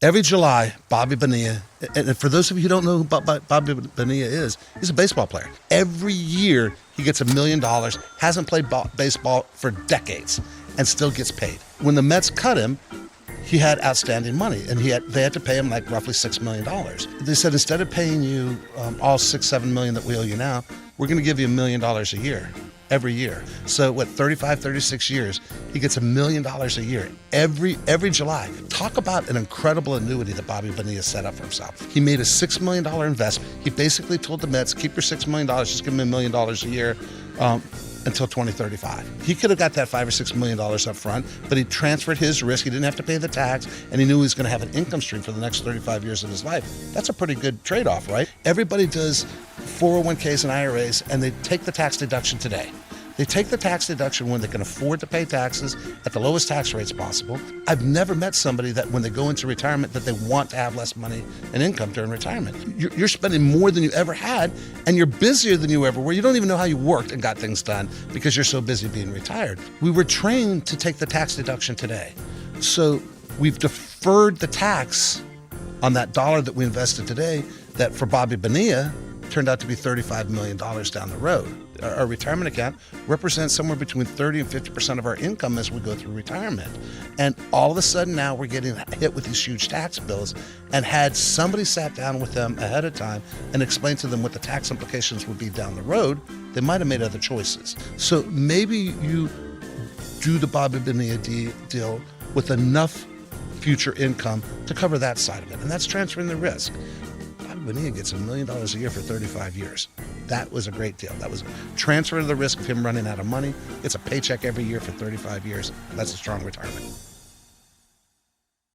Every July, Bobby Bonilla, and for those of you who don't know who Bobby Bonilla is, he's a baseball player. Every year, he gets $1 million, hasn't played baseball for decades, and still gets paid. When the Mets cut him, he had outstanding money, and they had to pay him like roughly $6 million. They said, instead of paying you all $6-7 million that we owe you now, we're going to give you $1 million a year, every year. So 36 years, he gets $1 million a year every July. Talk about an incredible annuity that Bobby Bonilla set up for himself. He made a $6 million investment. He basically told the Mets, keep your $6 million, just give me $1 million a year. Until 2035. He could have got that $5 or $6 million up front, but he transferred his risk. He didn't have to pay the tax, and he knew he was going to have an income stream for the next 35 years of his life. That's a pretty good trade-off, right? Everybody does 401ks and IRAs, and they take the tax deduction today. They take the tax deduction when they can afford to pay taxes at the lowest tax rates possible. I've never met somebody that when they go into retirement that they want to have less money and income during retirement. You're spending more than you ever had, and you're busier than you ever were. You don't even know how you worked and got things done because you're so busy being retired. We were trained to take the tax deduction today. So we've deferred the tax on that dollar that we invested today that for Bobby Bonilla turned out to be $35 million down the road. Our retirement account represents somewhere between 30 and 50% of our income as we go through retirement. And all of a sudden now we're getting hit with these huge tax bills, and had somebody sat down with them ahead of time and explained to them what the tax implications would be down the road, they might have made other choices. So maybe you do the Bobby Bonilla deal with enough future income to cover that side of it, and that's transferring the risk. Bobby Bonilla gets $1 million a year for 35 years. That was a great deal. That was transfer the risk of him running out of money. It's a paycheck every year for 35 years. That's a strong retirement.